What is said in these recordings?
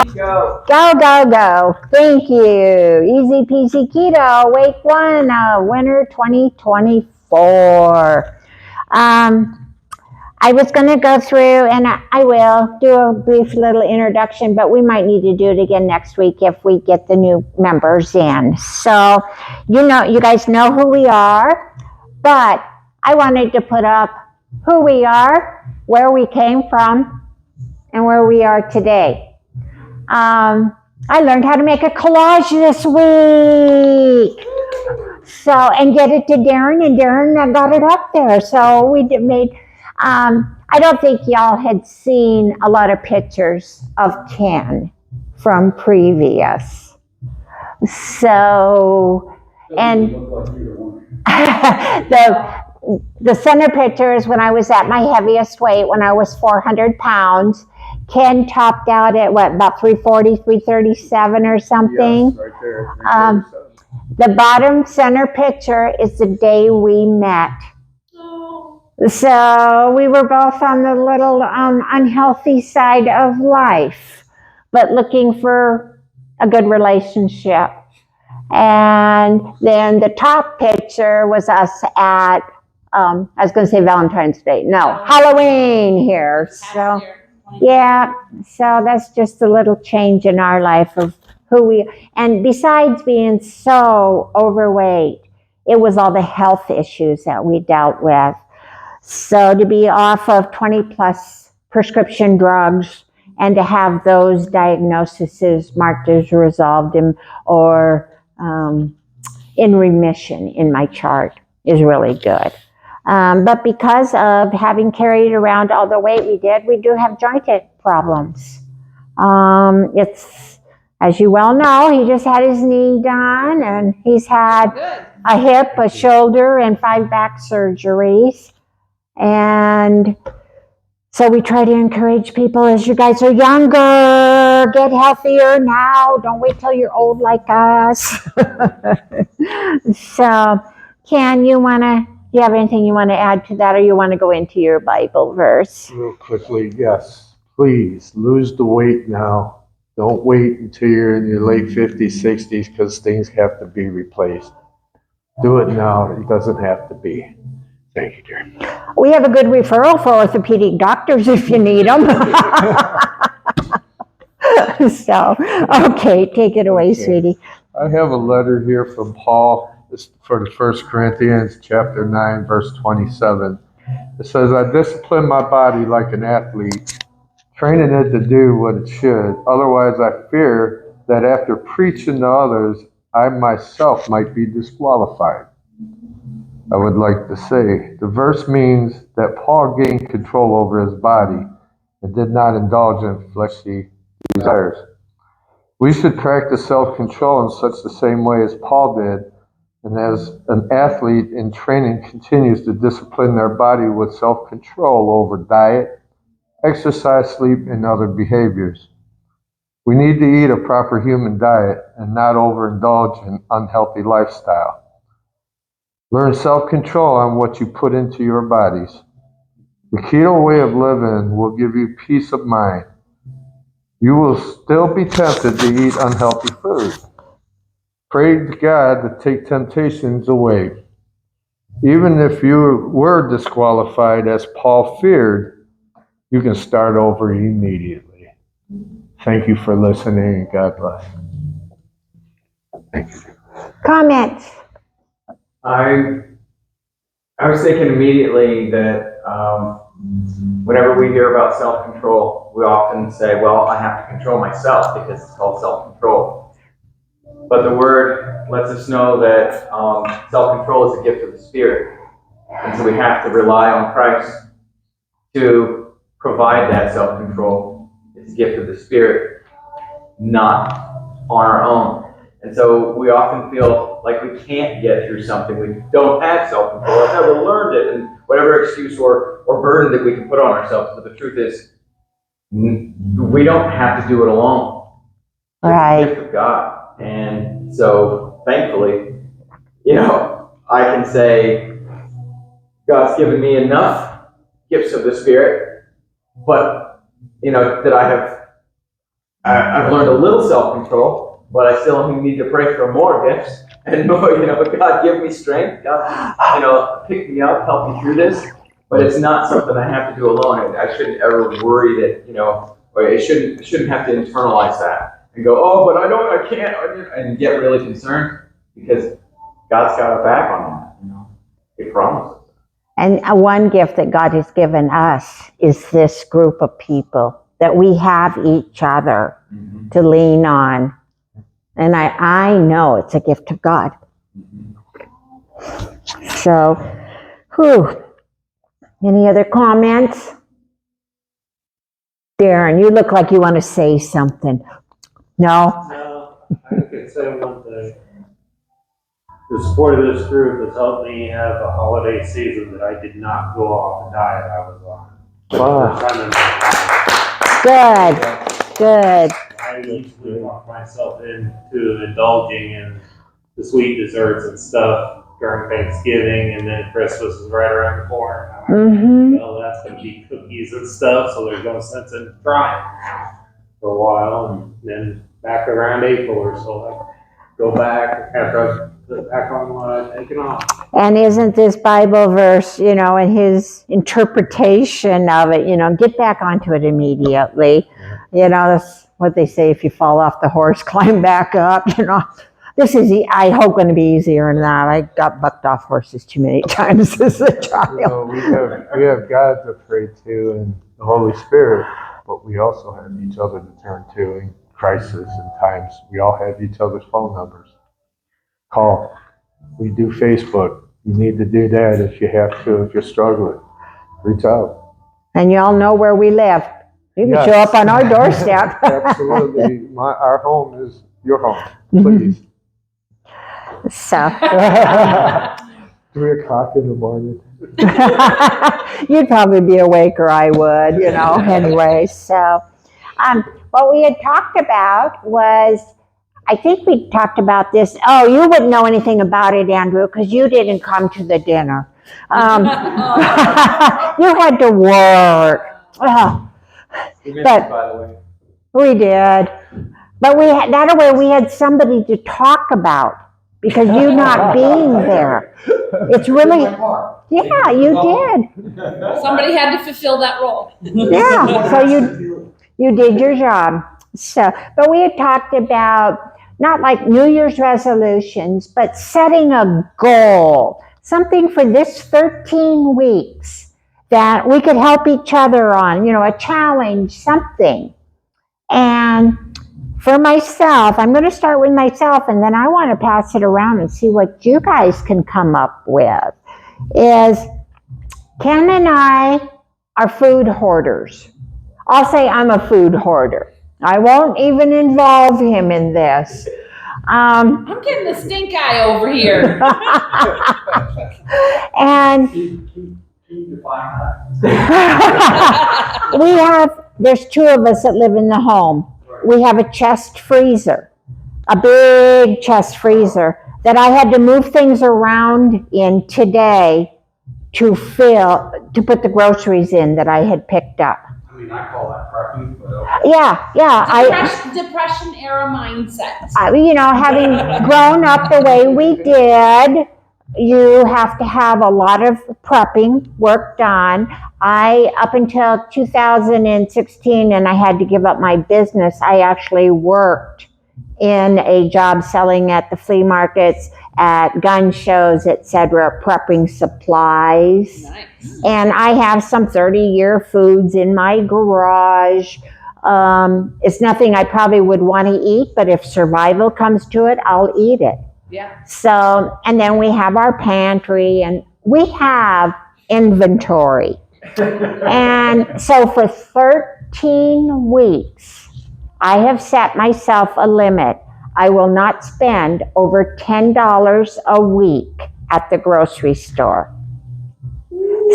Go. Go, go, go. Thank you. Easy peasy keto, week 1 of winter 2024. I was going to go through, and I will do a brief little introduction, but we might need to do it again next week if we get the new members in. So, you guys know who we are, but I wanted to put up who we are, where we came from, and where we are today. I learned how to make a collage this week. So, and get it to Darren, and Darren got it up there. So we made, I don't think y'all had seen a lot of pictures of Ken from previous. So, and the center picture is when I was at my heaviest weight, when I was 400 pounds. Ken topped out at about 340, 337 or something. Yes, right there. The bottom center picture is the day we met. So we were both on the little unhealthy side of life, but looking for a good relationship. And then the top picture was us at, I was going to say Valentine's Day. No, Halloween here. So. Yeah, so that's just a little change in our life of who we, and besides being so overweight, it was all the health issues that we dealt with. So to be off of 20 plus prescription drugs and to have those diagnoses marked as resolved or in remission in my chart is really good. But because of having carried around all the weight we did, we do have joint problems. It's, as you well know, he just had his knee done, and he's had a hip, a shoulder, and 5 back surgeries. And so we try to encourage people, as you guys are younger, get healthier now. Don't wait till you're old like us. So, Ken, do you have anything you want to add to that, or you want to go into your Bible verse? Real quickly, yes. Please lose the weight now. Don't wait until you're in your late 50s, 60s, because things have to be replaced. Do it now. It doesn't have to be. Thank you, dear. We have a good referral for orthopedic doctors if you need them. So, okay, take it away, sweetie. I have a letter here from Paul. It's for the 1 Corinthians chapter 9, verse 27. It says, I discipline my body like an athlete, training it to do what it should. Otherwise, I fear that after preaching to others, I myself might be disqualified. I would like to say, the verse means that Paul gained control over his body and did not indulge in fleshly desires. We should practice self-control in such the same way as Paul did, and as an athlete in training continues to discipline their body with self-control over diet, exercise, sleep, and other behaviors. We need to eat a proper human diet and not overindulge in unhealthy lifestyle. Learn self-control on what you put into your bodies. The keto way of living will give you peace of mind. You will still be tempted to eat unhealthy food. Pray to God to take temptations away. Even if you were disqualified, as Paul feared, you can start over immediately. Thank you for listening, and God bless. Thank you. Comments? I was thinking immediately that whenever we hear about self-control, we often say, well, I have to control myself because it's called self-control. But the word lets us know that self-control is a gift of the Spirit. And so we have to rely on Christ to provide that self-control. It's a gift of the Spirit, not on our own. And so we often feel like we can't get through something. We don't have self-control. I've never learned it, and whatever excuse or burden that we can put on ourselves. But the truth is, we don't have to do it alone. Right. It's a gift of God. And so, thankfully, I can say, God's given me enough gifts of the Spirit, but, that I I've learned a little self-control, but I still need to pray for more gifts. And more, God, give me strength. God, pick me up, help me through this. But it's not something I have to do alone. And I shouldn't ever worry that, or I shouldn't have to internalize that and go, oh, but I can't, and get really concerned, because God's got a back on that. He promises. And one gift that God has given us is this group of people, that we have each other to lean on. And I know it's a gift of God. So, any other comments? Darren, you look like you want to say something. No? No, I could say one thing. The support of this group has helped me have a holiday season that I did not go off the diet I was on. Wow. Good. I usually walk myself into indulging in the sweet desserts and stuff during Thanksgiving, and then Christmas is right around the corner. Well, that's going to be cookies and stuff, so there's no sense in trying for a while, and then back around April or so, I go back after I put back on what I've taken off. And isn't this Bible verse, and his interpretation of it, get back onto it immediately. That's what they say, if you fall off the horse, climb back up, This is, I hope, going to be easier than that. I got bucked off horses too many times as a child. We have God to pray to and the Holy Spirit, but we also have each other to turn to in crisis and times. We all have each other's phone numbers. Call. We do Facebook. You need to do that if you have to, if you're struggling. Reach out. And y'all know where we live. You can show up on our doorstep. Absolutely. Our home is your home. Please. So 3 o'clock in the morning. you'd probably be awake, or I would, anyway. So what we had talked about was, I think we talked about this. Oh, you wouldn't know anything about it, Andrew, because you didn't come to the dinner. You had to work. We missed it, by the way. We did. But that way we had somebody to talk about, because you not being there. It's really, yeah, you did. Somebody had to fulfill that role. Yeah, so you did your job. So, but we had talked about not like New Year's resolutions, but setting a goal, something for this 13 weeks that we could help each other on, a challenge, something. And for myself, I'm going to start with myself, and then I want to pass it around and see what you guys can come up with, is Ken and I are food hoarders. I'll say I'm a food hoarder. I won't even involve him in this. I'm getting the stink eye over here. And there's 2 of us that live in the home. We have a chest freezer, a big chest freezer that I had to move things around in today to put the groceries in that I had picked up. I call that prepping, but Yeah. Depression era mindset. Having grown up the way we did, you have to have a lot of prepping work done. Up until 2016, and I had to give up my business, I actually worked in a job selling at the flea markets, at gun shows, etc., prepping supplies. Nice. And I have some 30-year foods in my garage. It's nothing I probably would want to eat, but if survival comes to it, I'll eat it. Yeah. So, and then we have our pantry, and we have inventory. And so for 13 weeks, I have set myself a limit. I will not spend over $10 a week at the grocery store.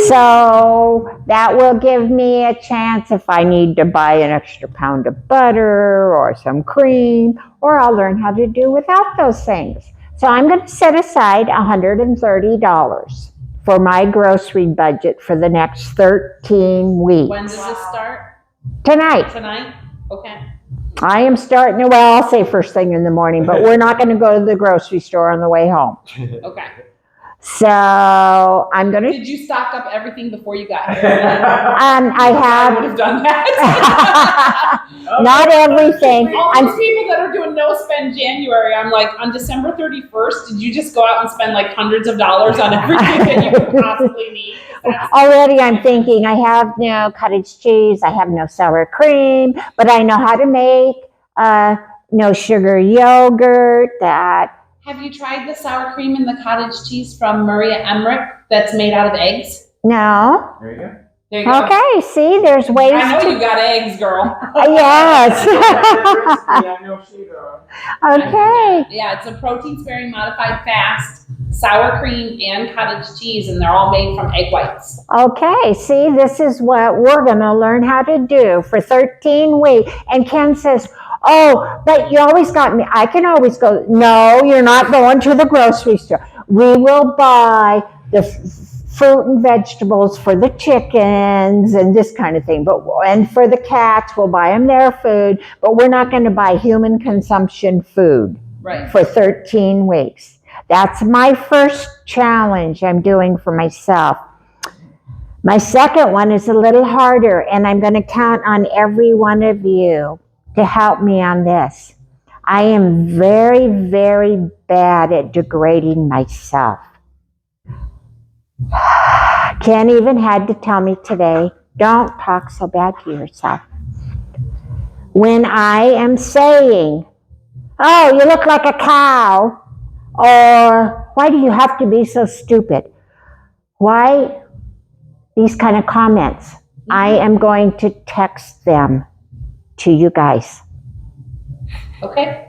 So that will give me a chance if I need to buy an extra pound of butter or some cream, or I'll learn how to do without those things. So I'm going to set aside $130 for my grocery budget for the next 13 weeks. When does this start? Tonight. Tonight? Okay. I am starting, well, I'll say first thing in the morning, but we're not going to go to the grocery store on the way home. Okay. So I'm going to, Did you stock up everything before you got here? I I would have, have done that. not everything. All these people that are doing no spend January, I'm like, on December 31st, did you just go out and spend like hundreds of dollars on everything that you could possibly need? Already I'm thinking I have no cottage cheese, I have no sour cream, but I know how to make no sugar yogurt, that. Have you tried the sour cream and the cottage cheese from Maria Emmerich that's made out of eggs? No. There you go. There you go. Okay, see, there's ways I know to. you got eggs, girl. Yes. I know she does. Okay. Yeah, it's a protein-sparing modified fast, sour cream and cottage cheese, and they're all made from egg whites. Okay, see, this is what we're going to learn how to do for 13 weeks. And Ken says, oh, but you always got me. I can always go, no, you're not going to the grocery store. We will buy the fruit and vegetables for the chickens and this kind of thing. And for the cats, we'll buy them their food, but we're not going to buy human consumption food Right. for 13 weeks. That's my first challenge I'm doing for myself. My second one is a little harder, and I'm going to count on every one of you to help me on this. I am very, very bad at degrading myself. Ken even had to tell me today, don't talk so bad to yourself. When I am saying, oh, you look like a cow, or why do you have to be so stupid? Why these kind of comments? I am going to text them to you guys. Okay.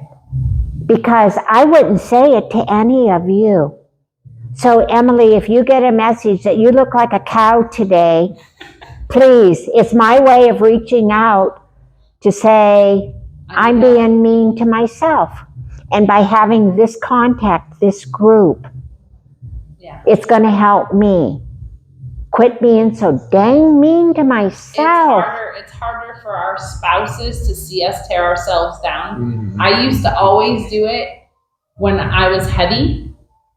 Because I wouldn't say it to any of you. So Emily, if you get a message that you look like a cow today, please, it's my way of reaching out to say, I'm being mean to myself. And by having this contact, this group, it's going to help me. Quit being so dang mean to myself. It's harder for our spouses to see us tear ourselves down. I used to always do it when I was heavy.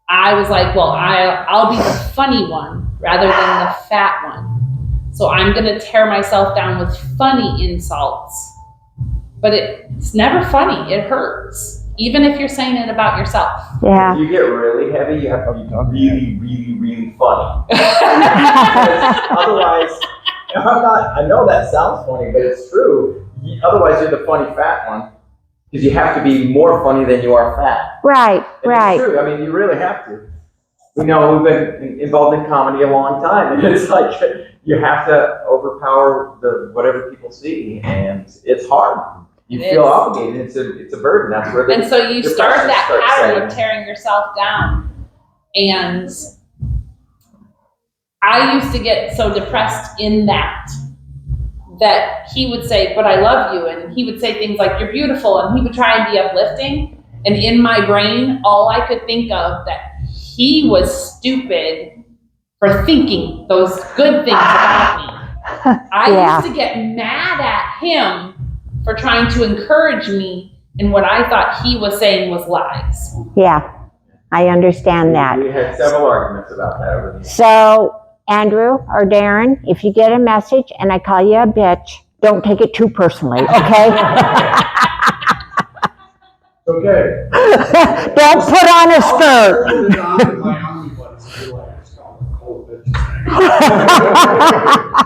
I was like, well, I'll be the funny one rather than the fat one. So I'm going to tear myself down with funny insults. But it's never funny. It hurts. Even if you're saying it about yourself. Yeah. If you get really heavy, you have to be really, really, really funny. Because otherwise, I know that sounds funny, but it's true. Otherwise, you're the funny fat one. Because you have to be more funny than you are fat. Right, and right. It's true. I mean, you really have to. We know we've been involved in comedy a long time, and it's like you have to overpower whatever people see, and it's hard. You feel obligated. It's a burden. That's where and so you start that pattern of tearing yourself down. And I used to get so depressed in that he would say, but I love you. And he would say things like, you're beautiful. And he would try and be uplifting. And in my brain, all I could think of that he was stupid for thinking those good things about me. I used to get mad at him for trying to encourage me in what I thought he was saying was lies. Yeah, I understand that. We had several arguments about that over the years. So, Andrew or Darren, if you get a message and I call you a bitch, don't take it too personally, okay? Okay. Don't put on a skirt.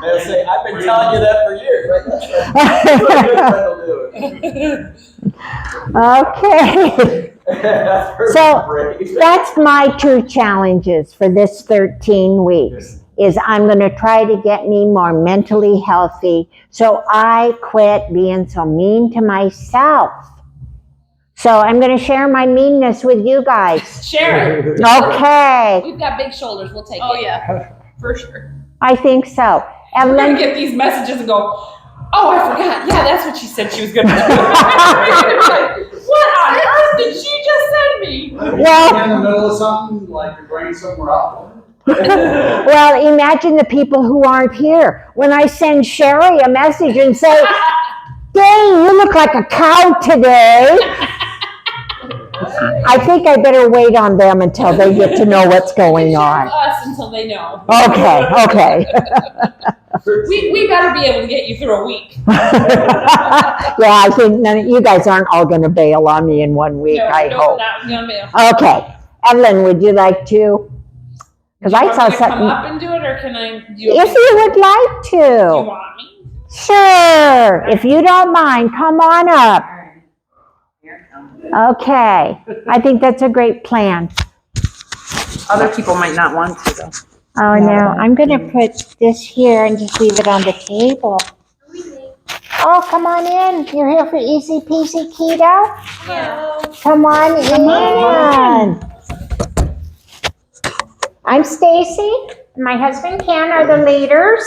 They'll say, I've been telling you that for years. Okay. So that's my two challenges for this 13 weeks. Is I'm going to try to get me more mentally healthy so I quit being so mean to myself. So I'm going to share my meanness with you guys. Share it. Okay. We've got big shoulders. We'll take it. Oh, yeah, for sure. I think so. We're And going then to get these messages and go, oh, I forgot. Yeah, that's what she said she was going to do. Like, what on earth did she just send me? Well- in the middle of something, like your brain's somewhere else. well, imagine the people who aren't here. When I send Sherry a message and say, Dang, you look like a cow today. I think I better wait on them until they get to know what's going on. Us until they know. Okay. We better be able to get you through a week. Yeah, I think you guys aren't all going to bail on me in 1 week, I hope. Not gonna bail. Okay. Evelyn, would you like to? Because I saw Do you want me to come something. up and do it, or can I do If you would like Do you to. want me? Sure. If you don't mind, come on up. Okay. I think that's a great plan. Other people might not want to though. Oh, no. I'm going to put this here and just leave it on the table. Oh, come on in. You're here for Easy Peasy Keto? Hello. Come on in. I'm Stacy. My husband Ken are the leaders.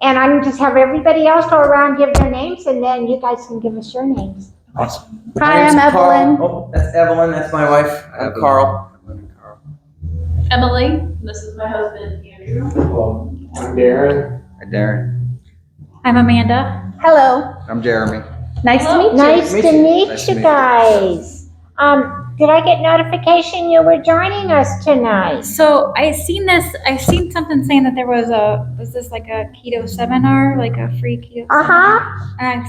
And I'm just have everybody else go around, give their names, and then you guys can give us your names. Awesome. Hi, I'm Evelyn. Oh, that's Evelyn. That's my wife. I'm Karl. Emily, this is my husband, Andrew. I'm Darren. Hi, Darren. I'm Amanda. Hello. I'm Jeremy. Nice to meet you. Nice to meet Nice to you meet you. guys. Did I get notification you were joining us tonight? So I seen something saying that there was this like a keto seminar, like a free keto Uh-huh. seminar? And I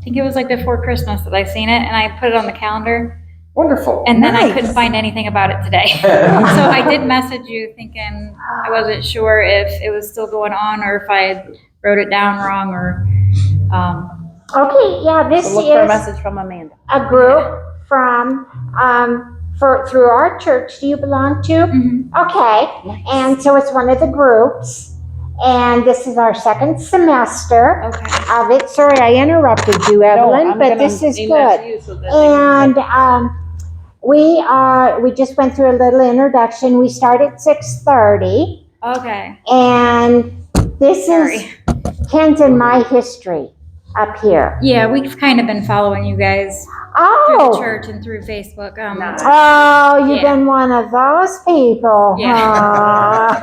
think it was like before Christmas that I seen it, and I put it on the calendar, Wonderful. and then I Nice. couldn't find anything about it today. So I did message you thinking I wasn't sure if it was still going on or if I had wrote it down wrong or, Okay, yeah, this So look for a is message from Amanda. a group from, through our church. Do you belong to? mhm. Okay, and so it's one of the groups. And this is our second semester Okay. of it. Sorry, I interrupted you, Evelyn, but this is good. And we just went through a little introduction. We start at 6:30, Okay. and this is Sorry. Ken's and my history up here. Yeah, we've kind of been following you guys through the Oh, church and through Facebook. oh, you've Yeah. been one of those people, huh?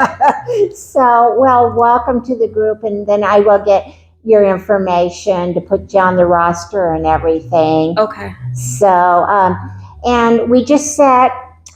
So, well, welcome to the group, and then I will get your information to put you on the roster and everything. Okay. So, and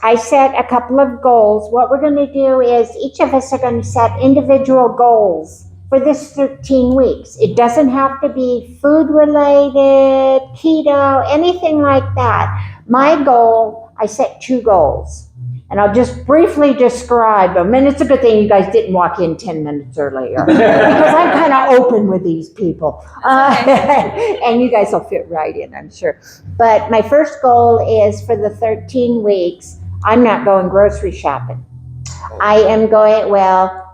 I set a couple of goals. What we're going to do is each of us are going to set individual goals for this 13 weeks. It doesn't have to be food related, keto, anything like that. My goal, I set 2 goals. And I'll just briefly describe them. And it's a good thing you guys didn't walk in 10 minutes earlier. Because I'm kind of open with these people. And you guys will fit right in, I'm sure. But my first goal is for the 13 weeks, I'm not going grocery shopping.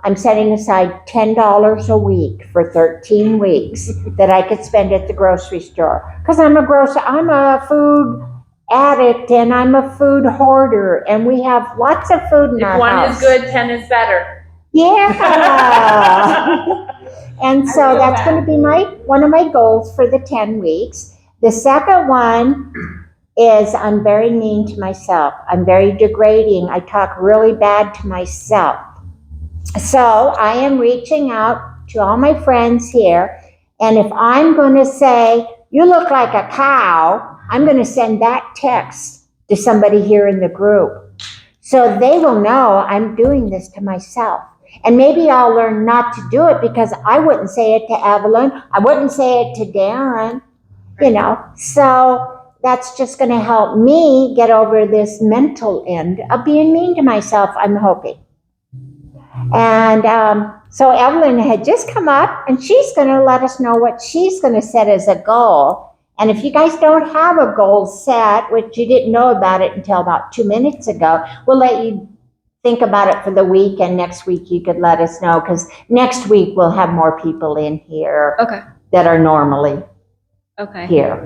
I'm setting aside $10 a week for 13 weeks that I could spend at the grocery store. Because I'm a food addict and I'm a food hoarder, and we have lots of food in our If one house. is good, 10 is better. Yeah. And so that's going to be one of my goals for the 10 weeks. The second one is I'm very mean to myself. I'm very degrading. I talk really bad to myself. So I am reaching out to all my friends here, and if I'm going to say, you look like a cow, I'm going to send that text to somebody here in the group. So they will know I'm doing this to myself. And maybe I'll learn not to do it because I wouldn't say it to Evelyn. I wouldn't say it to Darren, So that's just going to help me get over this mental end of being mean to myself, I'm hoping. And so Evelyn had just come up, and she's going to let us know what she's going to set as a goal. And if you guys don't have a goal set, which you didn't know about it until about 2 minutes ago, we'll let you think about it for the week, and next week you could let us know, because next week we'll have more people in here Okay. that are normally Okay. here.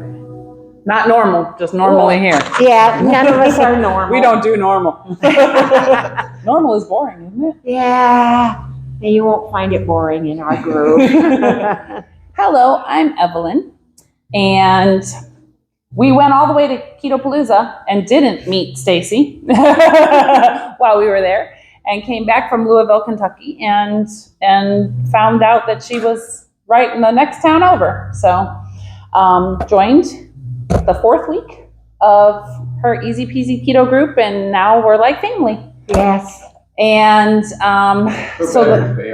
Not normal, just normally here. Yeah, none of us are normal. We don't do normal. Normal is boring, isn't it? Yeah, and you won't find it boring in our group. Hello, I'm Evelyn, and we went all the way to Ketopalooza and didn't meet Stacy while we were there, and came back from Louisville, Kentucky, and found out that she was right in the next town over. So joined the 4th week of her Easy Peasy Keto group, and now we're like family. Yes. And so family.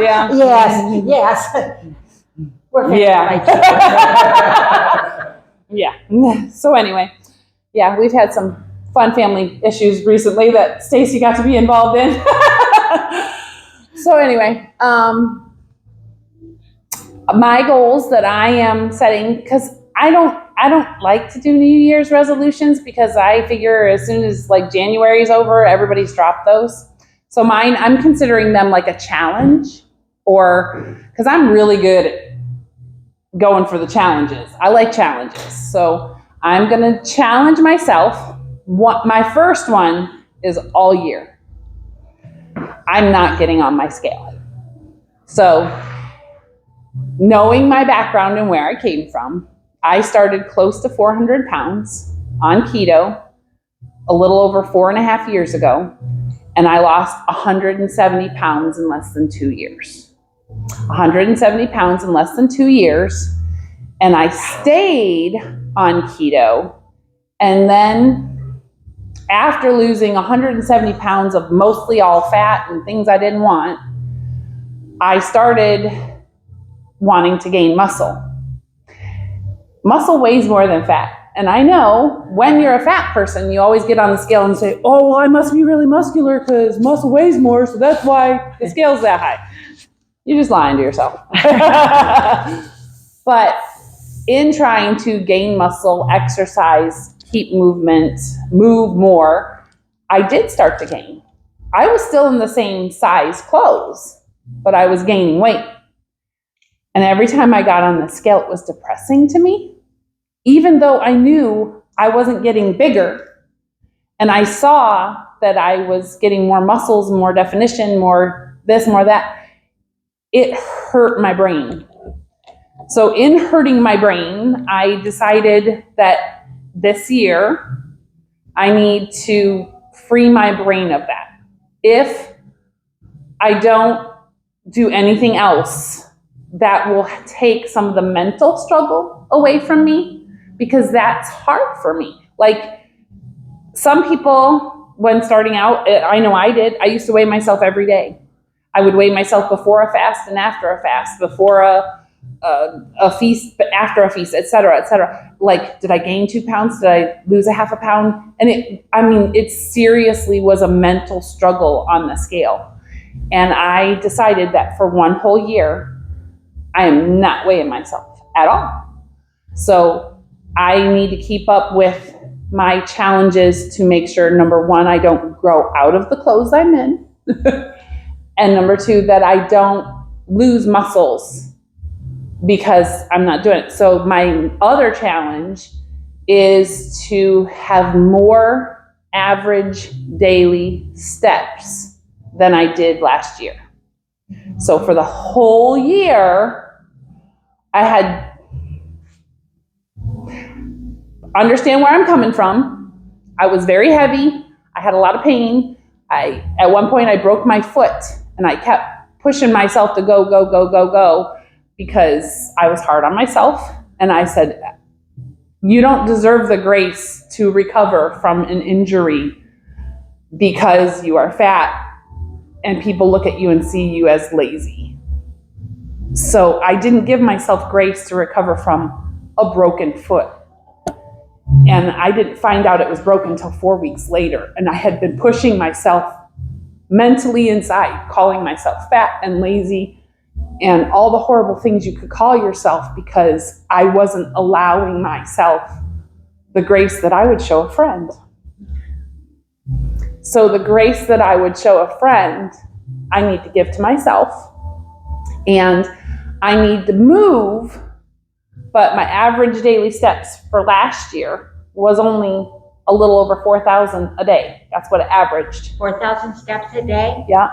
yeah. Yes. We're family. Yeah. So anyway, yeah, we've had some fun family issues recently that Stacy got to be involved in. So anyway, my goals that I am setting, because I don't like to do New Year's resolutions, because I figure as soon as like January is over, everybody's dropped those. So mine, I'm considering them like a challenge, or because I'm really good at going for the challenges. I like challenges. So I'm going to challenge myself. My first one is all year I'm not getting on my scale. So knowing my background and where I came from, I started close to 400 pounds on keto a little over 4.5 years ago, and I lost 170 pounds in less than 2 years. 170 pounds in less than 2 years, and I stayed on keto, and then after losing 170 pounds of mostly all fat and things I didn't want, I started wanting to gain muscle. Muscle weighs more than fat. And I know when you're a fat person, you always get on the scale and say, oh, well, I must be really muscular because muscle weighs more, so that's why the scale's that high. You're just lying to yourself. But in trying to gain muscle, exercise, keep movement, move more, I did start to gain. I was still in the same size clothes, but I was gaining weight. And every time I got on the scale, it was depressing to me, even though I knew I wasn't getting bigger. And I saw that I was getting more muscles, more definition, more this, more that. It hurt my brain. So in hurting my brain, I decided that this year, I need to free my brain of that. If I don't do anything else, that will take some of the mental struggle away from me, because that's hard for me. Like some people, when starting out, I know I did, I used to weigh myself every day. I would weigh myself before a fast and after a fast, before a feast, but after a feast, et cetera, Like, did I gain 2 pounds? Did I lose a half a pound? And it seriously was a mental struggle on the scale. And I decided that for one whole year, I am not weighing myself at all. So I need to keep up with my challenges to make sure, number one, I don't grow out of the clothes I'm in. And number two, that I don't lose muscles because I'm not doing it. So my other challenge is to have more average daily steps than I did last year. So for the whole year, I had, understand where I'm coming from. I was very heavy. I had a lot of pain. At one point I broke my foot and I kept pushing myself to go, because I was hard on myself. And I said, you don't deserve the grace to recover from an injury because you are fat and people look at you and see you as lazy. So I didn't give myself grace to recover from a broken foot. And I didn't find out it was broken until 4 weeks later. And I had been pushing myself mentally inside, calling myself fat and lazy and all the horrible things you could call yourself, because I wasn't allowing myself the grace that I would show a friend. So the grace that I would show a friend, I need to give to myself. And I need to move, but my average daily steps for last year was only a little over 4,000 a day. That's what it averaged. 4,000 steps a day? Yeah.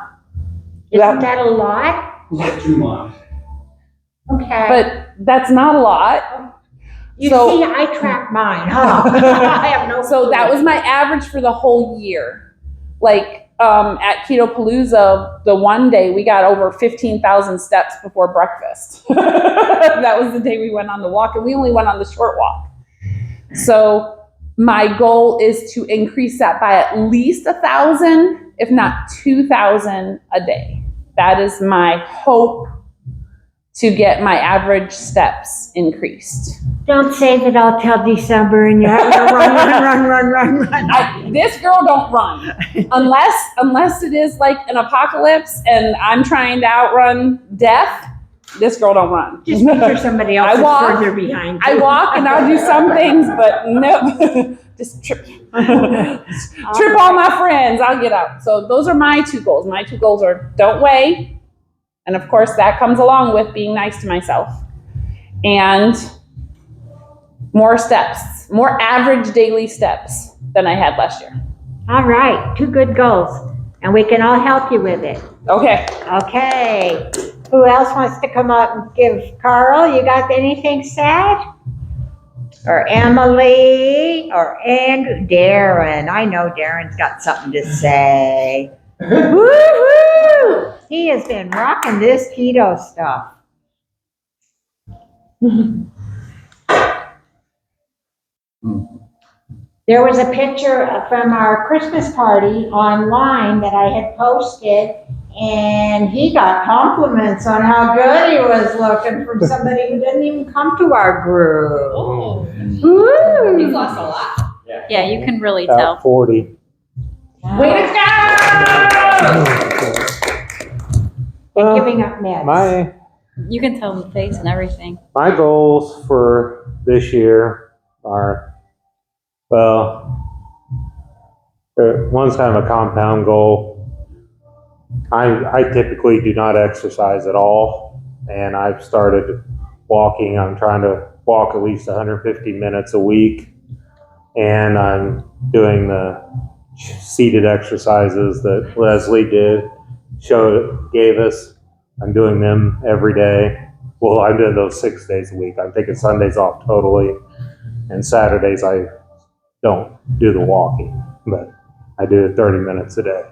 Isn't that a lot? Not too much. Okay. But that's not a lot. You so- see, I track mine, huh? I have no So clue. that was my average for the whole year. Like, at Ketopalooza, the one day we got over 15,000 steps before breakfast. That was the day we went on the walk, and we only went on the short walk. So my goal is to increase that by at least 1,000, if not 2,000 a day. That is my hope, to get my average steps increased. Don't save it all till December and you have to run. This girl don't run unless it is like an apocalypse and I'm trying to outrun death. This girl don't run. Just picture somebody else further behind you. I walk and I'll do some things, but no, just trip all my friends. I'll get out. So those are my 2 goals. My 2 goals are don't weigh. And of course, that comes along with being nice to myself. And more steps, more average daily steps than I had last year. All right, 2 good goals. And we can all help you with it. Okay. Okay. Who else wants to come up and give? Karl, you got anything sad? Or Emily? Or Andrew? Darren. I know Darren's got something to say. Woo-hoo! He has been rocking this keto stuff. There was a picture from our Christmas party online that I had posted, and he got compliments on how good he was looking from somebody who didn't even come to our group. Oh, Woo! he's lost a lot. Yeah, you can really tell. 40. Way to go! And giving up meds. You can tell in the face and everything. My goals for this year are, well, one's kind of a compound goal. I typically do not exercise at all, and I've started walking. I'm trying to walk at least 150 minutes a week, and I'm doing the seated exercises that Leslie gave us. I'm doing them every day. Well, I'm doing those 6 days a week. I'm taking Sundays off totally, and Saturdays I don't do the walking, but I do it 30 minutes a day.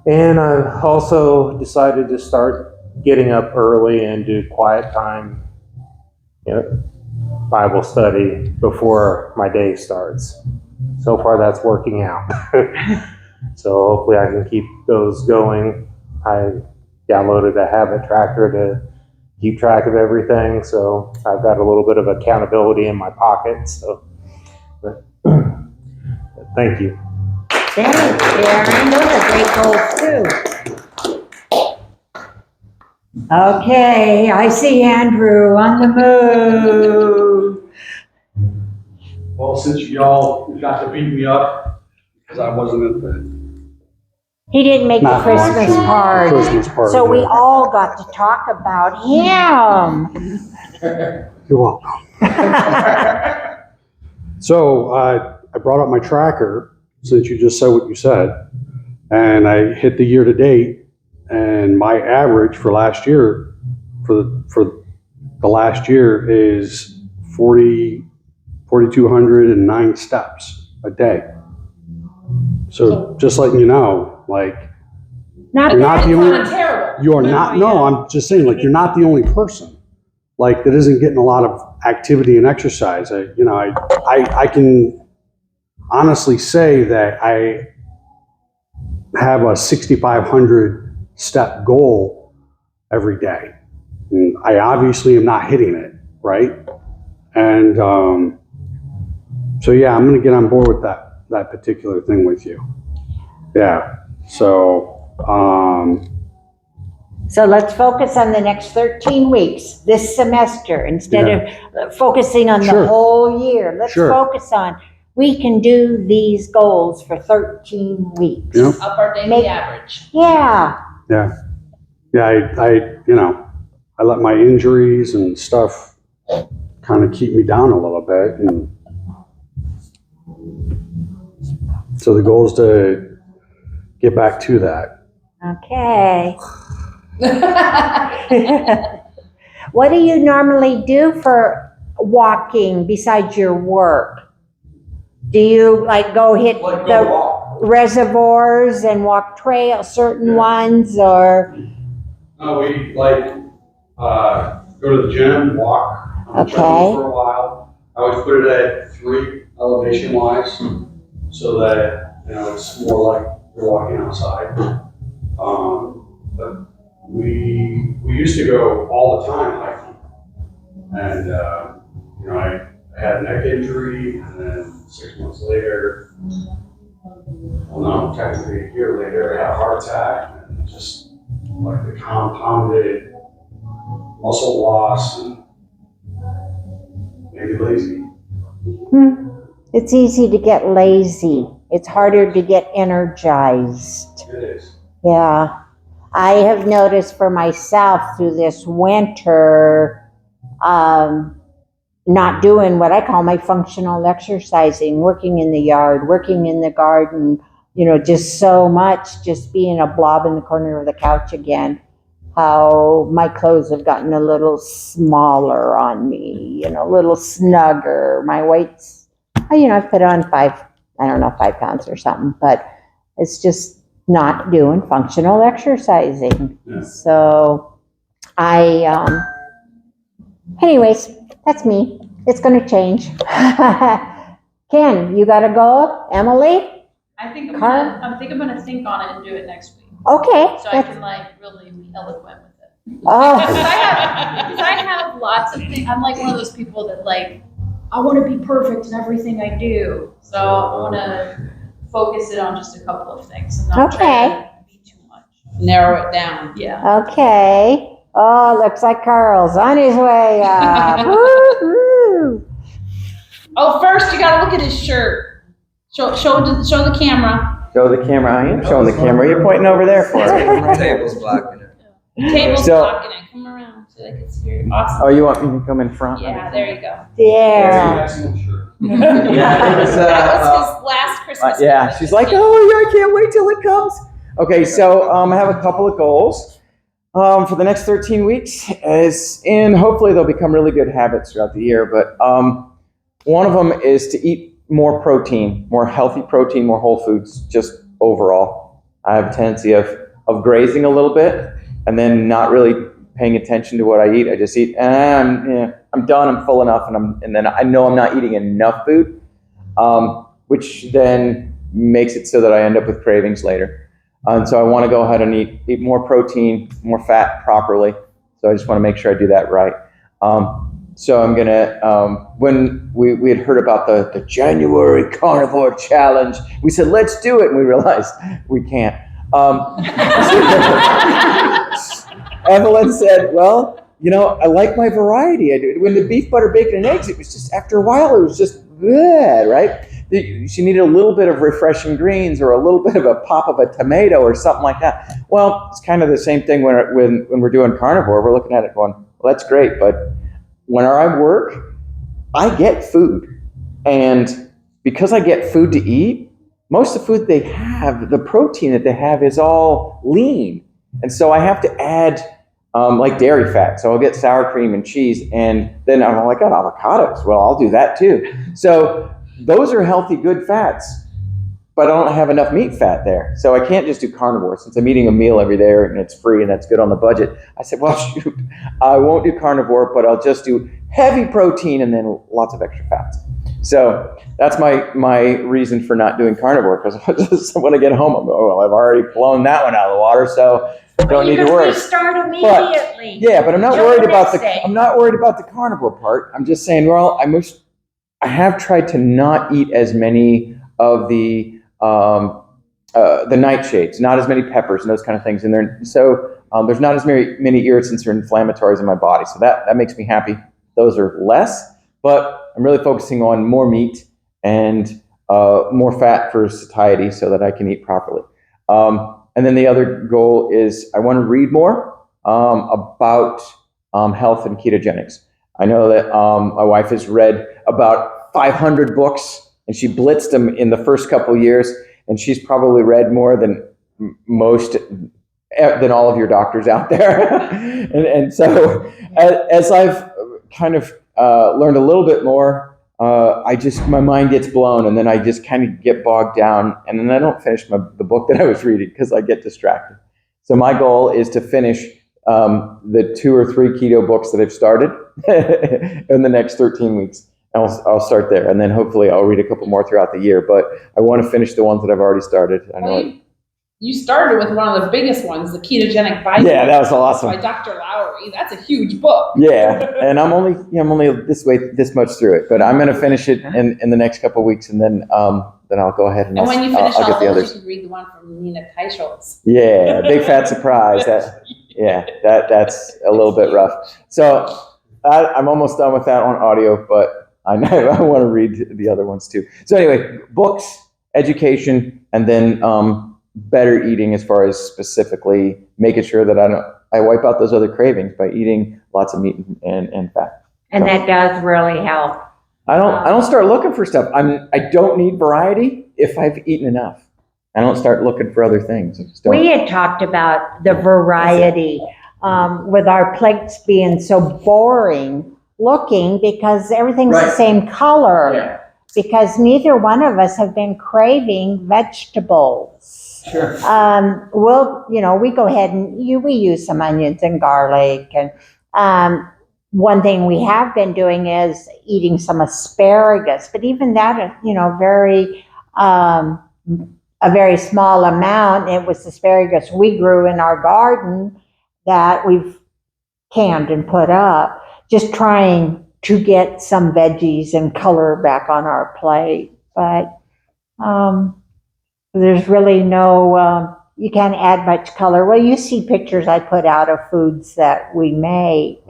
And I've also decided to start getting up early and do quiet time, Bible study before my day starts. So far that's working out. So hopefully I can keep those going. I downloaded a habit tracker to keep track of everything, so I've got a little bit of accountability in my pocket. So but thank you. Thanks, Darren. Those are great goals too. Okay, I see Andrew on the move. Well, since y'all got to beat me up, because I wasn't at the He didn't make the Not Christmas watching party, Christmas party, so we yeah. all got to talk about him. You're welcome. So I brought up my tracker since you just said what you said, and I hit the year to date, and my average for last year, for the last year is 4,209 steps a day. So just letting you know, like, Not you're not the only, Terrible. you are not, no, I'm just saying, like, you're not the only person, like, that isn't getting a lot of activity and exercise. I can honestly say that I have a 6,500 step goal every day. And I obviously am not hitting it, right? And so yeah, I'm gonna get on board with that particular thing with you. Yeah, so So let's focus on the next 13 weeks, this semester, instead of focusing on the Sure. whole year. Let's Sure. focus on, we can do these goals for 13 weeks. Yep. Up our daily Make- average. Yeah, I let my injuries and stuff kind of keep me down a little bit, and so the goal is to get back to that. okay. What do you normally do for walking besides your work? Do you like go hit Like the, go walk. reservoirs and walk certain ones, or? No, we go to the gym, walk on the treadmill for a while. I always put it at 3 elevation wise, so that it's more like you're walking outside. But we used to go all the time hiking, and I had a neck injury, and then 6 months later, well, no, technically a year later, I had a heart attack, and just like the compounded muscle loss and maybe lazy. It's easy to get lazy. It's harder to get energized. It is. Yeah. I have noticed for myself through this winter, not doing what I call my functional exercising, working in the yard, working in the garden, just so much, just being a blob in the corner of the couch again, how my clothes have gotten a little smaller on me, a little snugger. My weight's, I've put on 5 pounds or something, but it's just not doing functional exercising. Yeah. So anyways, that's me. It's going to change. Ken, you got to go. Emily? I think I'm Karl? gonna think on it and do it next week, Okay. so I can really be eloquent with it. Oh. Because I have lots of things. I'm like one of those people that I want to be perfect in everything I do. So I want to focus it on just a couple of things and not try to be too much. Narrow it down. Yeah. Okay. Oh, looks like Karl's on his way up. Woo-hoo. Oh, first you gotta look at his shirt. Show the camera. Show the camera. I am showing the camera. You're pointing over there for it. Table's blocking it. Table's So- blocking it. Come around so they can see your awesome. Oh, you want me to come in front? Yeah, there you go. Yeah. Excellent shirt. Yeah, it was, That was his last Christmas. yeah, gift. she's like, oh, yeah, I can't wait till it comes. Okay, so I have a couple of goals for the next 13 weeks, and hopefully they'll become really good habits throughout the year. But one of them is to eat more protein, more healthy protein, more whole foods, just overall. I have a tendency of grazing a little bit and then not really paying attention to what I eat. I just eat, and I'm done, I'm full enough, and then I know I'm not eating enough food, which then makes it so that I end up with cravings later. And so I want to go ahead and eat more protein, more fat properly. So I just want to make sure I do that right. So I'm gonna, when we had heard about the January Carnivore Challenge, we said, let's do it. And we realized we can't. Evelyn said, well, I like my variety. When the beef, butter, bacon, and eggs, it was just, after a while, it was just bleh, right? She needed a little bit of refreshing greens or a little bit of a pop of a tomato or something like that. Well, it's kind of the same thing when we're doing carnivore. We're looking at it going, well, that's great, but when I work, I get food. And because I get food to eat, most of the food they have, the protein that they have is all lean. And so I have to add like dairy fat. So I'll get sour cream and cheese, and then I'm like, oh, avocados. Well, I'll do that too. So those are healthy, good fats, but I don't have enough meat fat there. So I can't just do carnivore since I'm eating a meal every day and it's free and that's good on the budget. I said, well, shoot, I won't do carnivore, but I'll just do heavy protein and then lots of extra fats. So that's my reason for not doing carnivore, because I just want to get home. I'm, oh, well, I've already blown that one out of the water, so don't need to worry. Start immediately. But I'm not Till worried the about next day. I'm not worried about the carnivore part. I'm just saying, well, I have tried to not eat as many of the nightshades, not as many peppers and those kind of things in there. So there's not as many irritants or inflammatories in my body. So that makes me happy. Those are less, but I'm really focusing on more meat and more fat for satiety so that I can eat properly. And then the other goal is I want to read more about health and ketogenics. I know that my wife has read about 500 books, and she blitzed them in the first couple years, and she's probably read more than all of your doctors out there. and so as I've kind of learned a little bit more, my mind gets blown, and then I just kind of get bogged down, and then I don't finish the book that I was reading because I get distracted. So my goal is to finish the 2 or 3 keto books that I've started in the next 13 weeks. I'll start there, and then hopefully I'll read a couple more throughout the year. But I want to finish the ones that I've already started. I know you started with one of the biggest ones, the Ketogenic Bible. Yeah, that was awesome. By Dr. Lowry. That's a huge book. Yeah, and I'm only this much through it, but I'm going to finish it in the next couple of weeks, and then I'll go ahead and when you finish I'll get the all those, others. you can read the one from Nina Teicholz. Yeah, big fat surprise. That's a little bit rough. So I'm almost done with that on audio, but I know I want to read the other ones too. So anyway, books, education, and then better eating as far as specifically making sure that I wipe out those other cravings by eating lots of meat and fat. And that does really help. I don't start looking for stuff. I don't need variety if I've eaten enough. I don't start looking for other things. We had talked about the variety with our plates being so boring looking because everything's the same color. Yeah. Because neither one of us have been craving vegetables. Sure. We go ahead and we use some onions and garlic, and one thing we have been doing is eating some asparagus, but even that, a very small amount. It was asparagus we grew in our garden that we've canned and put up, just trying to get some veggies and color back on our plate. But there's really no, you can't add much color. Well, you see pictures I put out of foods that we make,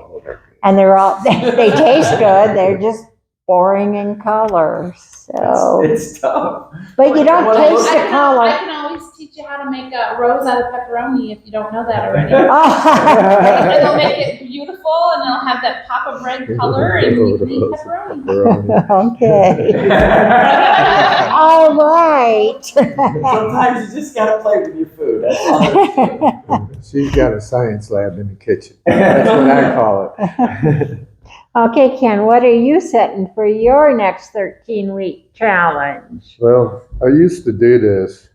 and they're all, they taste good. They're just boring in color. So it's tough. But you don't taste the color. I can always teach you how to make a rose out of pepperoni if you don't know that already. It'll make it beautiful, and it'll have that pop of red color, and you can eat pepperoni. Okay. All right. Sometimes you just gotta play with your food. That's all. She's got a science lab in the kitchen. That's what I call it. Okay, Ken, what are you setting for your next 13-week challenge? Well, I used to do this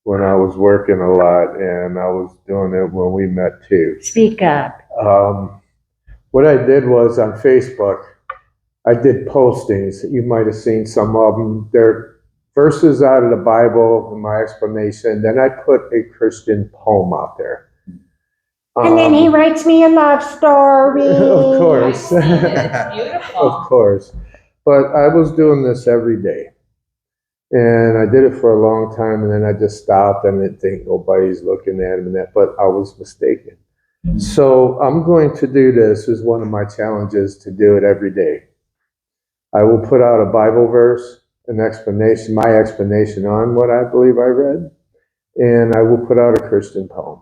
when I was working a lot, and I was doing it when we met too. Speak up. What I did was on Facebook, I did postings. You might have seen some of them. They're verses out of the Bible and my explanation. Then I put a Christian poem out there. And then he writes me a love story. Of course. It's beautiful. Of course. But I was doing this every day. And I did it for a long time, and then I just stopped and didn't think nobody's looking at him and that, but I was mistaken. Mm-hmm. So I'm going to do this as one of my challenges, to do it every day. I will put out a Bible verse, an explanation, my explanation on what I believe I read, and I will put out a Christian poem.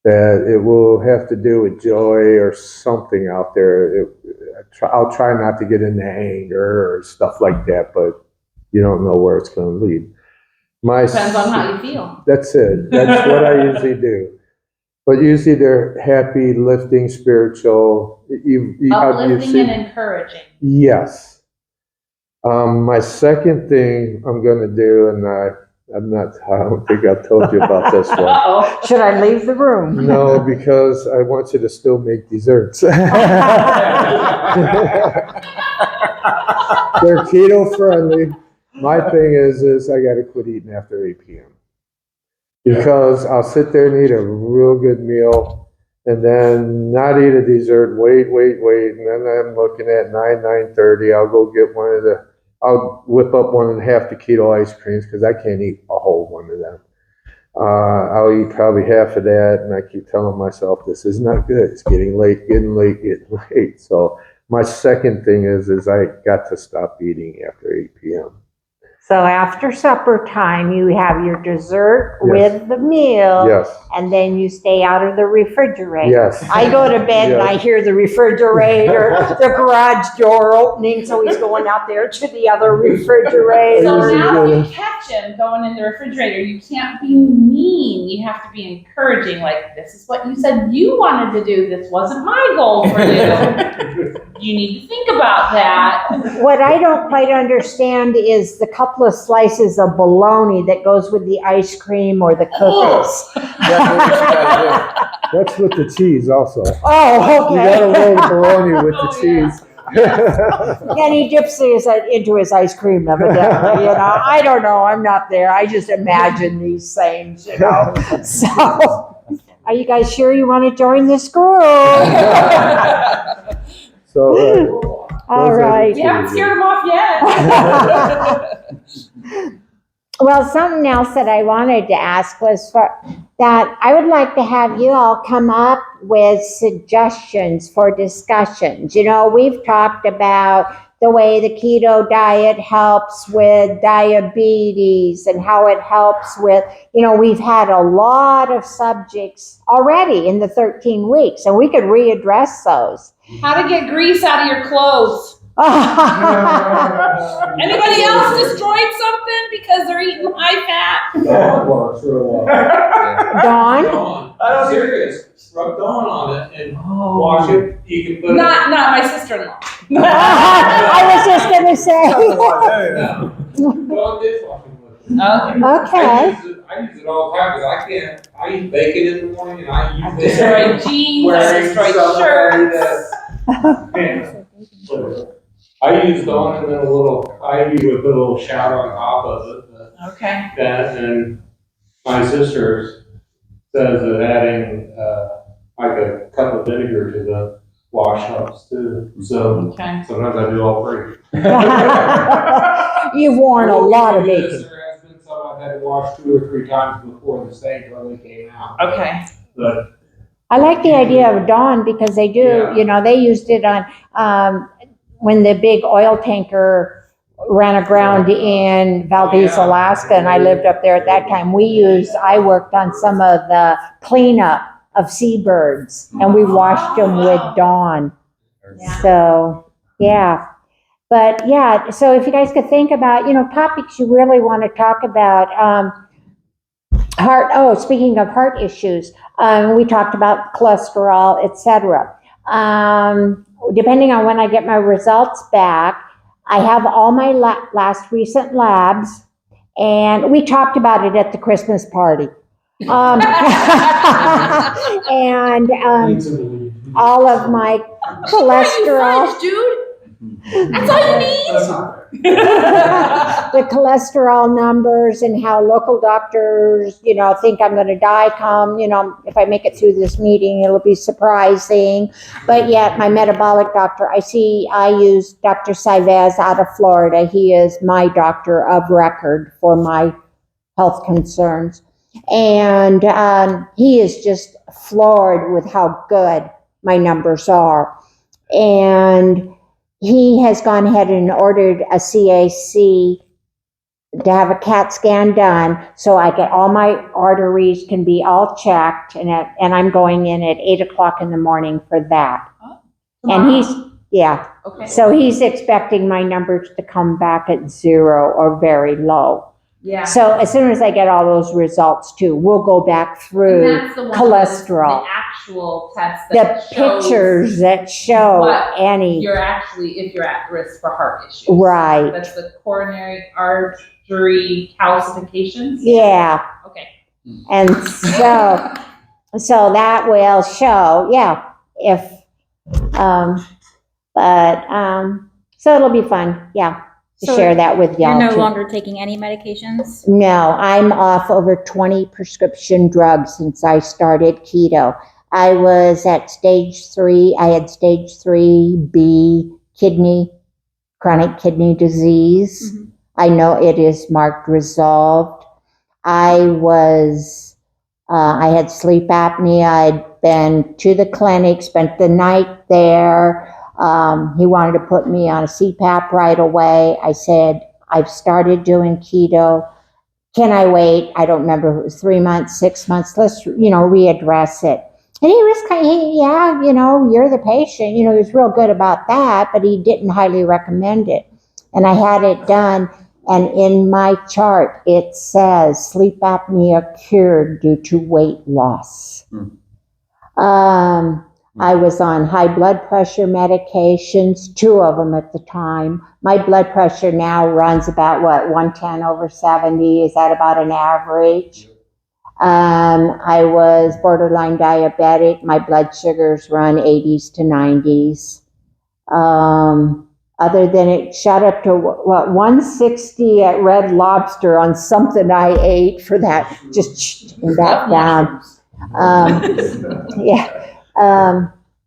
That it will have to do with joy or something out there. I'll try not to get into anger or stuff like that, but you don't know where it's going to lead. Depends on how you feel. That's it. That's what I usually do. But usually they're happy, lifting, spiritual. Uplifting and encouraging. Yes. My second thing I'm going to do, and I don't think I've told you about this one. Uh-oh. Should I leave the room? No, because I want you to still make desserts. They're keto friendly. My thing is I got to quit eating after 8 p.m. Because I'll sit there and eat a real good meal and then not eat a dessert, wait. And then I'm looking at 9:30. I'll go get I'll whip up 1.5 the keto ice creams because I can't eat a whole one of them. I'll eat probably half of that, and I keep telling myself, this is not good. It's getting late. So my second thing is I got to stop eating after 8 p.m. So after supper time, you have your dessert Yes. with the meal, Yes, and then you stay out of the refrigerator. yes. I go to bed and I Yes. hear the refrigerator, the garage door opening, so he's going out there to the other refrigerator. So Yes, now you if you catch him going in the refrigerator, you can't be mean. You have to be encouraging, like, this is what you said you wanted to do. This wasn't my goal for you. You need to think about that. What I don't quite understand is the couple of slices of bologna that goes with the ice cream or the cookies. That's with the cheese also. Oh, You gotta okay. roll the bologna with the Oh, yeah. cheese. And he dips into his ice cream, evidently, you know. I don't know, I'm not there. I just imagine these things, you know. So, are you guys sure you want to join this group? So, All those are right. the You haven't two. scared him off yet. Well, something else that I wanted to ask was that I would like to have you all come up with suggestions for discussions. You know, we've talked about the way the keto diet helps with diabetes and how it helps with, you know, we've had a lot of subjects already in the 13 weeks, and we could readdress those. How to get grease out of your clothes. Anybody else destroyed something because they're eating high fat? Dawn works real well. Dawn? Dawn. I'm serious. Rub Dawn on it and wash it. You can put Not my sister-in-law. I was just going to say. Dawn dishwashing with it. Okay. I use it all the time because I eat bacon in the morning and I use this. Destroyed jeans, I destroyed shirts. I use Dawn and then I usually put a little shower on top of it. Okay. That and my sister says that adding like a cup of vinegar to the wash helps too. So Okay. sometimes I do all three. You've worn a lot of Yes, bacon. there has been some I've had to wash 2 or 3 times before the stage really came out. Okay. But I like the idea of Dawn because they do, Yeah. you know, they used it on, when the big oil tanker ran aground in Valdez, Yeah. Alaska, and I lived up there at that time. I worked on some of the cleanup of seabirds, and we washed them with Dawn. So, yeah. But yeah, so if you guys could think about, you know, topics you really want to talk about, speaking of heart issues, we talked about cholesterol, etc. Depending on when I get my results back, I have all my last recent labs, and we talked about it at the Christmas party. And all of my cholesterol. Fudge, dude. That's all you need. The cholesterol numbers and how local doctors, you know, think I'm going to die come, you know, if I make it through this meeting, it'll be surprising. But yet my metabolic doctor, I use Dr. Saivez out of Florida. He is my doctor of record for my health concerns. And he is just floored with how good my numbers are. And he has gone ahead and ordered a CAC to have a CAT scan done, so I get all my arteries can be all checked, and I'm going in at 8:00 in the morning for that. And Okay. so he's expecting my numbers to come back at 0 or very low. Yeah. So as soon as I get all those results too, we'll go back through And that's the one cholesterol. The actual test The that shows pictures that show what any, if you're at risk for heart issues. right, That's the coronary artery calcifications. yeah. Okay. And so that will show, so it'll be fun, to So share that with y'all You're no too. longer taking any medications? No, I'm off over 20 prescription drugs since I started keto. I was at stage 3. I had stage 3B chronic kidney disease. Mhm. I know it is marked resolved. I had sleep apnea. I'd been to the clinic, spent the night there. He wanted to put me on a CPAP right away. I said, I've started doing keto. Can I wait? I don't remember if it was 3 months, 6 months. Let's, readdress it. And he was yeah, you're the patient. He was real good about that, but he didn't highly recommend it. And I had it done. And in my chart, it says sleep apnea cured due to weight loss. I was on high blood pressure medications, 2 of them at the time. My blood pressure now runs about 110/70. Is that about an average? I was borderline diabetic. My blood sugars run 80s to 90s. Other than it shot up to 160 at Red Lobster on something I ate for that, just back down.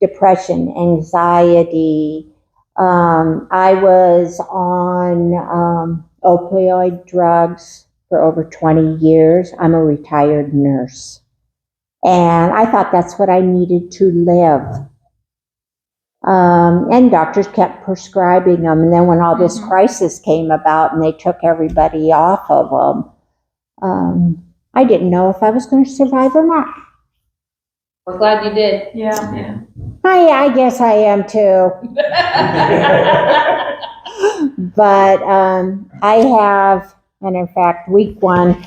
Depression, anxiety. I was on opioid drugs for over 20 years. I'm a retired nurse. And I thought that's what I needed to live. And doctors kept prescribing them. And then when all this crisis came about and they took everybody off of them, I didn't know if I was going to survive or not. We're glad you did. Yeah. I guess I am too. But I have, and in fact, week 1,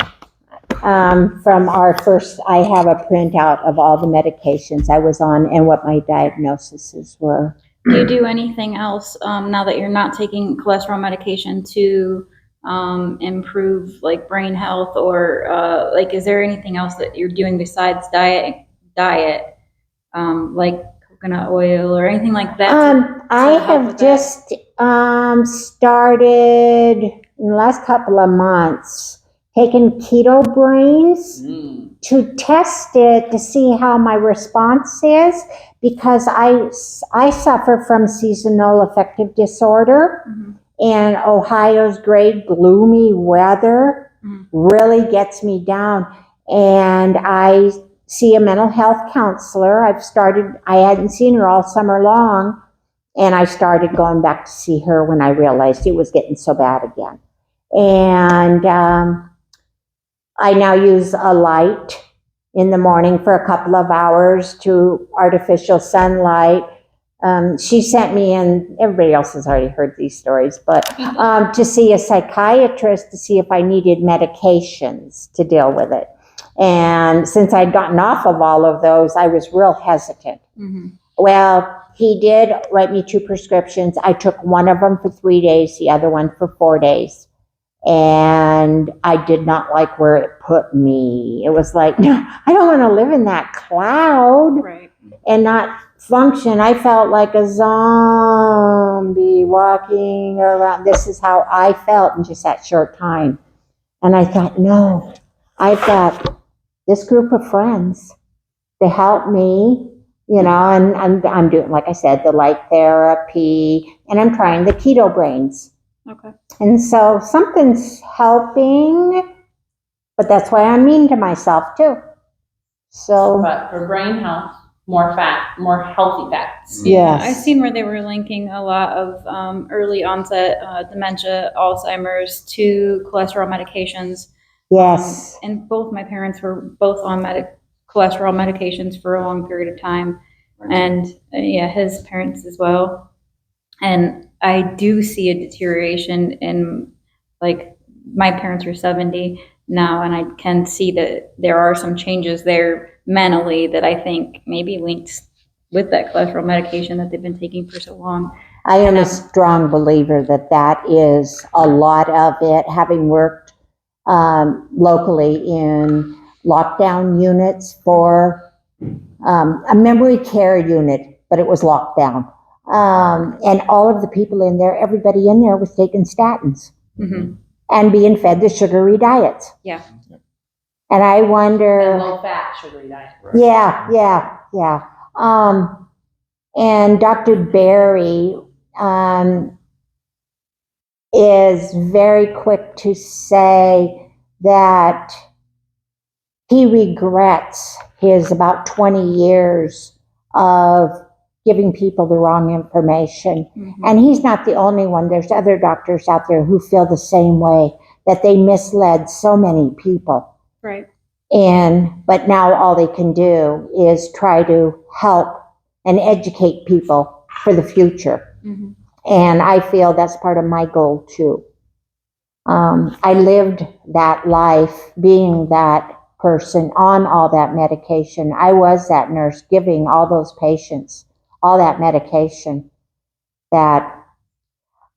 from our first, I have a printout of all the medications I was on and what my diagnoses were. Do you do anything else now that you're not taking cholesterol medication to improve like brain health, or is there anything else that you're doing besides diet, like coconut oil or anything like that? I have just started in the last couple of months taking keto brains to test it to see how my response is, because I suffer from seasonal affective disorder, and Ohio's gray, gloomy weather really gets me down. And I see a mental health counselor. I hadn't seen her all summer long, and I started going back to see her when I realized it was getting so bad again. And I now use a light in the morning for a couple of hours to artificial sunlight. She sent me in, everybody else has already heard these stories, but to see a psychiatrist to see if I needed medications to deal with it. And since I'd gotten off of all of those, I was real hesitant. Well, he did write me 2 prescriptions. I took one of them for 3 days, the other one for 4 days. And I did not like where it put me. It was like, no, I don't want to live in that cloud and not function. I felt like a zombie walking around. This is how I felt in just that short time. And I thought, no, I've got this group of friends to help me, and I'm doing, like I said, the light therapy, and I'm trying the keto brains. Okay. And so something's helping, but that's why I'm mean to myself too. So, but for brain health, more healthy fats. yes. I've seen where they were linking a lot of early onset dementia, Alzheimer's to cholesterol medications. Yes. And both my parents were both on cholesterol medications for a long period of time. And his parents as well. And I do see a deterioration in, like, my parents are 70 now, and I can see that there are some changes there mentally that I think maybe linked with that cholesterol medication that they've been taking for so long. I am a strong believer that is a lot of it, having worked locally in lockdown units for a memory care unit, but it was locked down. And all of the people in there, everybody in there was taking statins and being fed the sugary diets. Yeah. And I wonder. And low fat sugary diet. Yeah. And Dr. Berry is very quick to say that he regrets his about 20 years of giving people the wrong information. Mhm. And he's not the only one. There's other doctors out there who feel the same way, that they misled so many people. Right. But now all they can do is try to help and educate people for the future. Mhm. And I feel that's part of my goal too. I lived that life being that person on all that medication. I was that nurse giving all those patients all that medication. That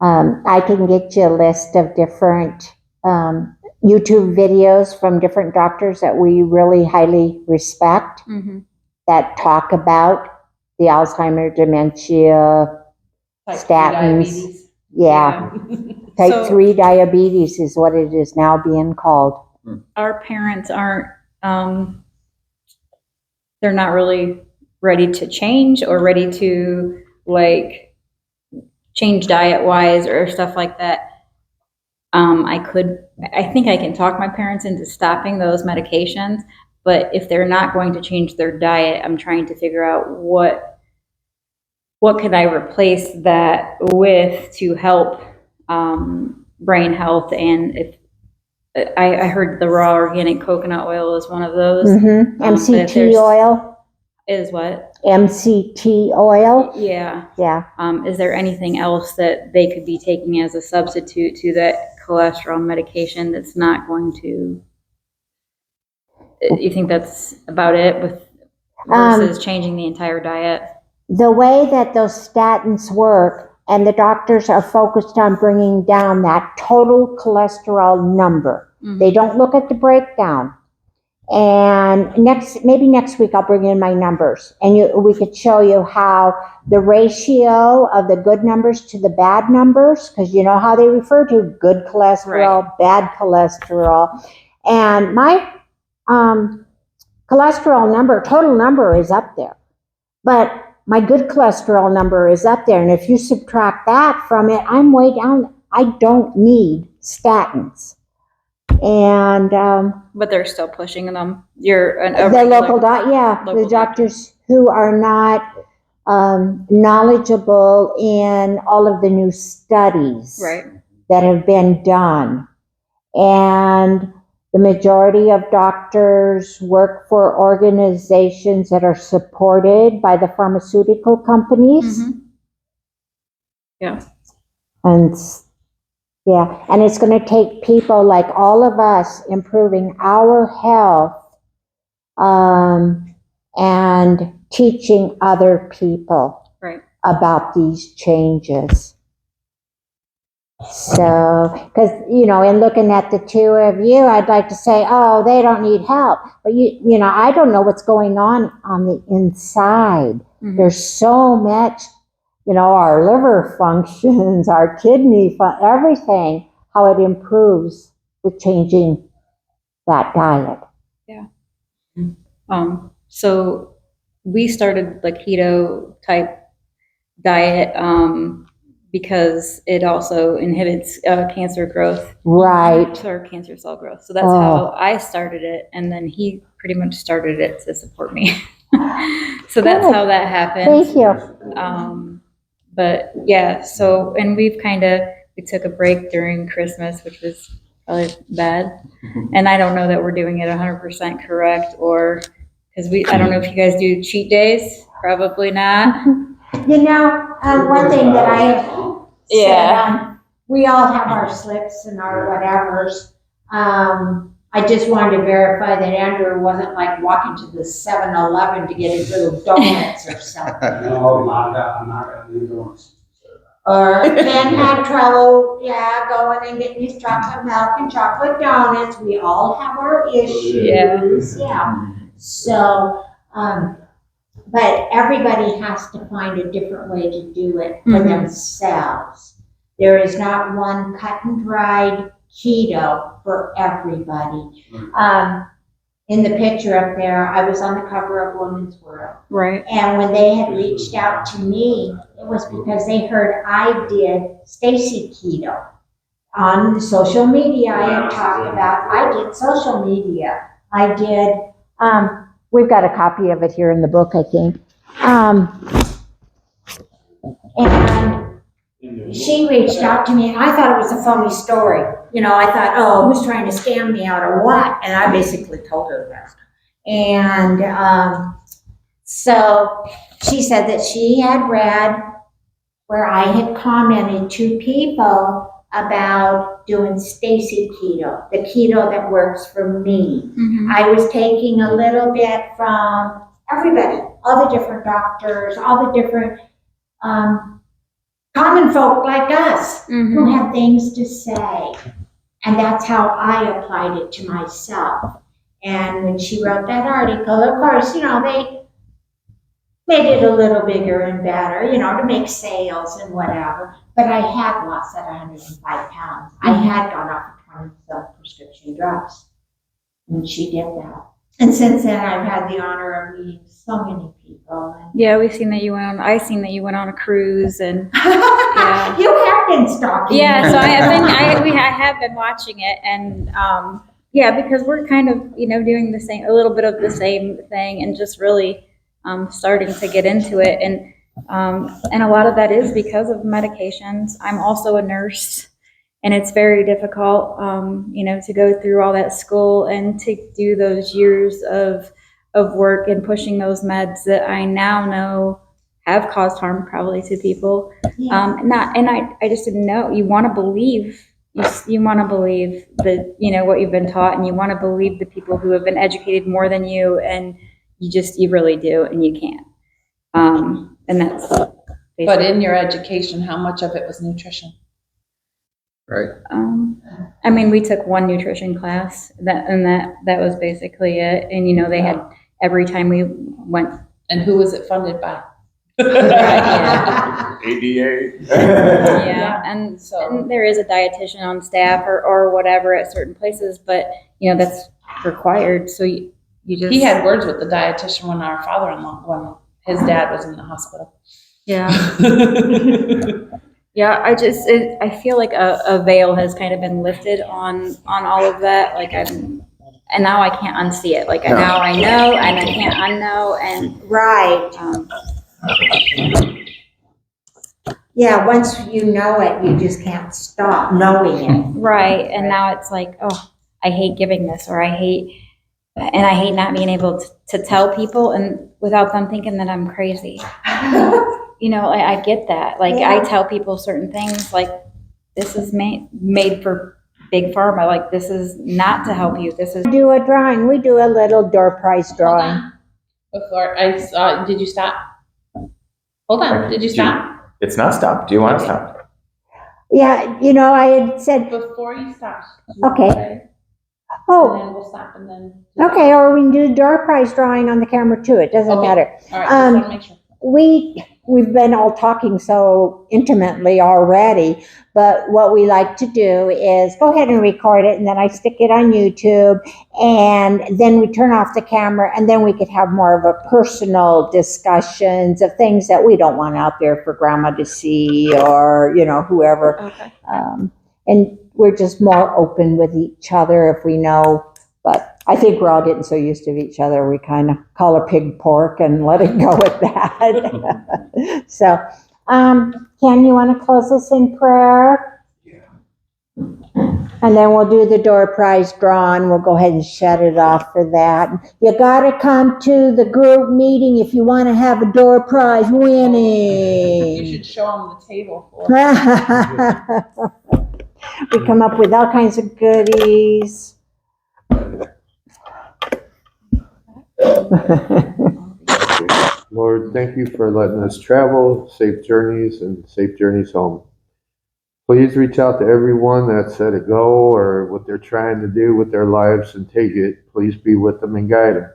I can get you a list of different YouTube videos from different doctors that we really highly respect Mhm. that talk about the Alzheimer, dementia, Type 3 statins. diabetes. Yeah. Type So- 3 diabetes is what it is now being called. Our parents aren't, they're not really ready to change or ready to like change diet wise or stuff like that. I think I can talk my parents into stopping those medications, but if they're not going to change their diet, I'm trying to figure out what can I replace that with to help brain health. And if I heard the raw organic coconut oil is one of those. Mm-hmm. But if MCT there's- oil. Is what? MCT oil. Yeah. Yeah. Is there anything else that they could be taking as a substitute to that cholesterol medication that's not going to? You think that's about it with versus changing the entire diet? The way that those statins work, and the doctors are focused on bringing down that total cholesterol number. Mhm. They don't look at the breakdown. And maybe next week I'll bring in my numbers, and we could show you how the ratio of the good numbers to the bad numbers, because you know how they refer to good cholesterol, bad cholesterol. And my cholesterol number, total number is up there, but my good cholesterol number is up there. And if you subtract that from it, I'm way down. I don't need statins. And But they're still pushing them. You're the local the doctors who are not knowledgeable in all of the new studies right. that have been done. And the majority of doctors work for organizations that are supported by the pharmaceutical companies. Mhm. Yeah. And it's going to take people like all of us improving our health and teaching other people Right. about these changes. So, because, in looking at the two of you, I'd like to say, oh, they don't need help. But, I don't know what's going on the inside. Mhm. There's so much, our liver functions, our kidney, everything, how it improves with changing that diet. Yeah. So we started the keto type diet because it also inhibits cancer growth. Right. Or cancer cell growth. So that's how I started it. And then he pretty much started it to support me. So that's how that happened. Thank you. But yeah, so, and we took a break during Christmas, which was probably bad. And I don't know that we're doing it 100% correct, or, because I don't know if you guys do cheat days, probably not. One thing that I have Yeah. said, we all have our slips and our whatevers. I just wanted to verify that Andrew wasn't like walking to the 7-Eleven to get his little donuts or something. No, I'm not gonna do those. Or Ben had trouble, going and getting his chocolate milk and chocolate donuts. We all have our issues. Yeah. So, but everybody has to find a different way to do it for themselves. There is not one cut and dried keto for everybody. In the picture up there, I was on the cover of Women's World. Right. And when they had reached out to me, it was because they heard I did Stacy Keto. On the social media, I had talked about, I did social media. I did, we've got a copy of it here in the book, I think. And she reached out to me, and I thought it was a phony story. You know, I thought, oh, who's trying to scam me out or what? And I basically told her that. And so she said that she had read where I had commented to people about doing Stacy keto, the keto that works for me. Mhm. I was taking a little bit from everybody, all the different doctors, all the different common folk like us who have things to say. And that's how I applied it to myself. And when she wrote that article, of course, you know, they made it a little bigger and better, you know, to make sales and whatever. But I had lost that 105 pounds. I had gone off of 20 prescription drugs. And she did that. And since then, I've had the honor of meeting so many people. And Yeah, I seen that you went on a cruise, and you have been stalking yeah, me. so I have been watching it, and yeah, because we're kind of, you know, doing a little bit of the same thing, and just really starting to get into it, and a lot of that is because of medications. I'm also a nurse, and it's very difficult, you know, to go through all that school and to do those years of work and pushing those meds that I now know have caused harm probably to people. Yeah. I just didn't know. You want to believe, you want to believe that, you know, what you've been taught, and you want to believe the people who have been educated more than you, and you really do, and you can't. And that's basically. But in your education, how much of it was nutrition? Right. I mean, we took one nutrition class, that was basically it. And, you know, they had, every time we went. And who was it funded by? Yeah. ADA. Yeah, and there is a dietitian on staff or whatever at certain places, but, you know, that's required. So you just. He had words with the dietitian when our father-in-law, when his dad was in the hospital. Yeah. Yeah, I feel like a veil has kind of been lifted on all of that. Like and now I can't unsee it. Like now I know, and I can't unknow, and Right. Yeah, once you know it, you just can't stop knowing it. right. And now it's like, oh, I hate giving this, or I hate not being able to tell people, and without them thinking that I'm crazy. You know, I get that. Like, Yeah. I tell people certain things, like, this is made for big pharma. Like, this is not to help you. This is. Do a drawing. We do a little door prize drawing. Before I saw, did you stop? Hold on, did you stop? It's not stopped. Do you want to stop? Yeah, you know, I had said, Before you stop. Okay. And oh, then we'll stop and then. okay, or we can do door prize drawing on the camera too. It doesn't Okay. matter. All right, just want to make sure. We've been all talking so intimately already, but what we like to do is go ahead and record it, and then I stick it on YouTube, and then we turn off the camera, and then we could have more of a personal discussions of things that we don't want out there for grandma to see, or, you know, whoever. Okay. And we're just more open with each other if we know, but I think we're all getting so used to each other, we kind of call a pig pork and let it go with that. So, Ken, you want to close us in prayer? Yeah. And then we'll do the door prize draw, and we'll go ahead and shut it off for that. You got to come to the group meeting if you want to have a door prize winning. You should show them the table full. We come up with all kinds of goodies. Lord, thank you for letting us travel, safe journeys, and safe journeys home. Please reach out to everyone that's at a go or what they're trying to do with their lives and take it. Please be with them and guide them.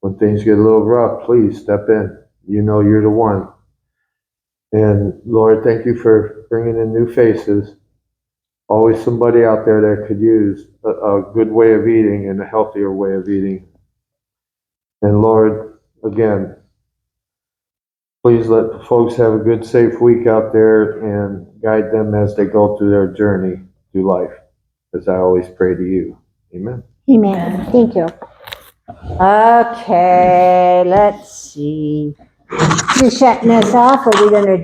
When things get a little rough, please step in. You know you're the one. And Lord, thank you for bringing in new faces. Always somebody out there that could use a good way of eating and a healthier way of eating. And Lord, again, please let folks have a good, safe week out there and guide them as they go through their journey through life. As I always pray to you. Amen. Amen. Thank you. Okay, let's see. You shutting us off, or are we going to